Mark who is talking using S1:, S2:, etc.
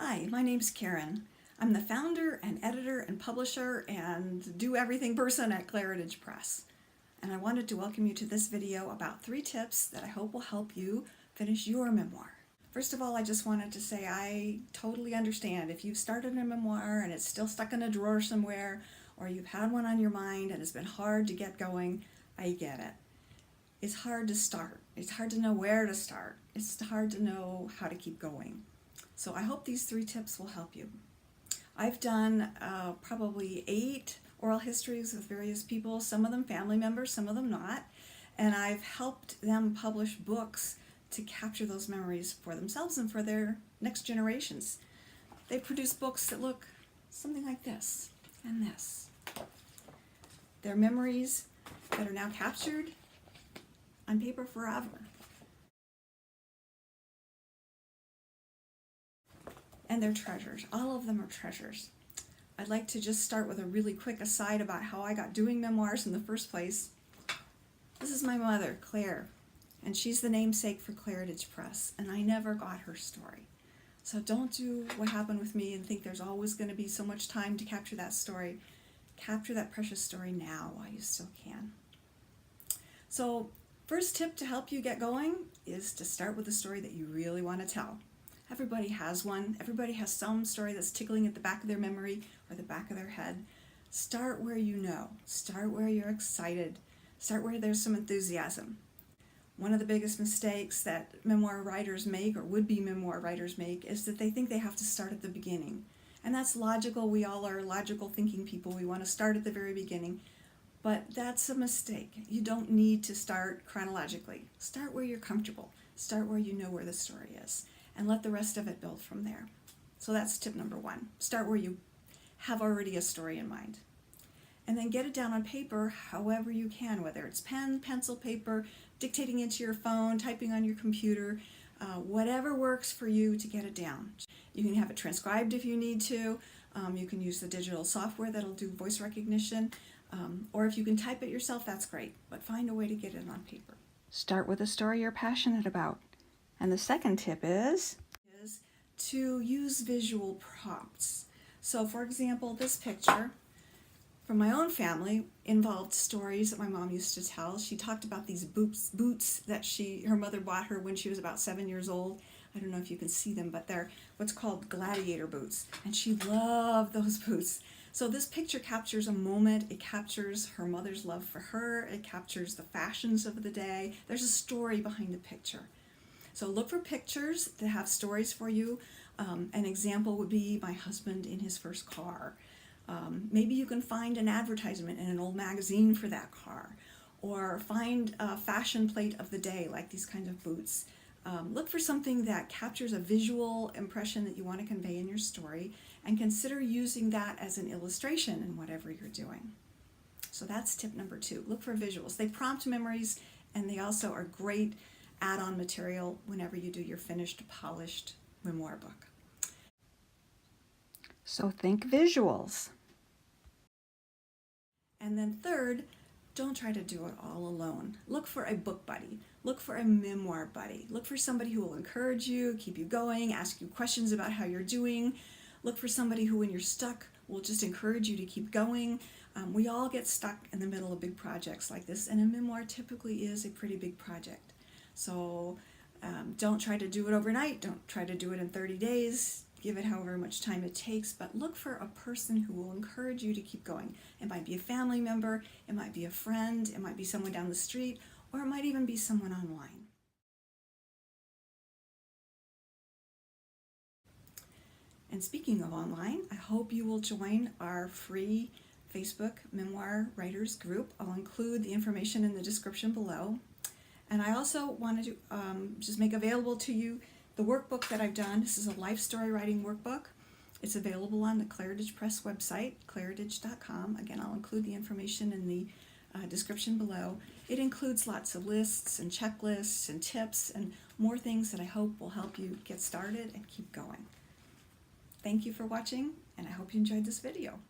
S1: Hi, my name's Karen. I'm the founder and editor and publisher and do everything person at Claridge Press. And I wanted to welcome you to this video about 3 tips that I hope will help you finish your memoir. First of all, I just wanted to say I totally understand if you've started a memoir and it's still stuck in a drawer somewhere, or you've had one on your mind and it's been hard to get going. I get it. It's hard to start. It's hard to know where to start. It's hard to know how to keep going. So I hope these 3 tips will help you. I've done probably 8 oral histories with various people, some of them family members, some of them not, and I've helped them publish books to capture those memories for themselves and for their next generations. They produce books that look something like this and this. They're memories that are now captured on paper forever. And they're treasures. All of them are treasures. I'd like to just start with a really quick aside about how I got doing memoirs in the first place. This is my mother, Claire, and she's the namesake for Claridge Press, and I never got her story. So don't do what happened with me and think there's always going to be so much time to capture that story. Capture that precious story now while you still can. So, first tip to help you get going is to start with a story that you really want to tell. Everybody has one. Everybody has some story that's tickling at the back of their memory or the back of their head. Start where you know. Start where you're excited. Start where there's some enthusiasm. One of the biggest mistakes that memoir writers make, or would-be memoir writers make, is that they think they have to start at the beginning. And that's logical. We all are logical thinking people. We want to start at the very beginning. But that's a mistake. You don't need to start chronologically. Start where you're comfortable. Start where you know where the story is. And let the rest of it build from there. So that's tip number 1. Start where you have already a story in mind. And then get it down on paper however you can, whether it's pen, pencil, paper, dictating into your phone, typing on your computer, whatever works for you to get it down. You can have it transcribed if you need to. You can use the digital software that'll do voice recognition. Or if you can type it yourself, that's great. But find a way to get it on paper. Start with a story you're passionate about. And the second tip is to use visual prompts. So for example, this picture from my own family involved stories that my mom used to tell. She talked about these boots that her mother bought her when she was about 7 years old. I don't know if you can see them, but they're what's called gladiator boots. And she loved those boots. So this picture captures a moment. It captures her mother's love for her. It captures the fashions of the day. There's a story behind the picture. So look for pictures that have stories for you. An example would be my husband in his first car. Maybe you can find an advertisement in an old magazine for that car, or find a fashion plate of the day like these kinds of boots. Look for something that captures a visual impression that you want to convey in your story, and consider using that as an illustration in whatever you're doing. So that's tip number 2. Look for visuals. They prompt memories, and they also are great add-on material whenever you do your finished, polished memoir book. So think visuals. And then third, don't try to do it all alone. Look for a book buddy. Look for a memoir buddy. Look for somebody who will encourage you, keep you going, ask you questions about how you're doing. Look for somebody who, when you're stuck, will just encourage you to keep going. We all get stuck in the middle of big projects like this, and a memoir typically is a pretty big project. So don't try to do it overnight. Don't try to do it in 30 days. Give it however much time it takes, but look for a person who will encourage you to keep going. It might be a family member, it might be a friend, it might be someone down the street, or it might even be someone online. And speaking of online, I hope you will join our free Facebook Memoir Writers group. I'll include the information in the description below. And I also wanted to just make available to you the workbook that I've done. This is a life story writing workbook. It's available on the Claridge Press website, claridge.com. Again, I'll include the information in the description below. It includes lots of lists and checklists and tips and more things that I hope will help you get started and keep going. Thank you for watching, and I hope you enjoyed this video.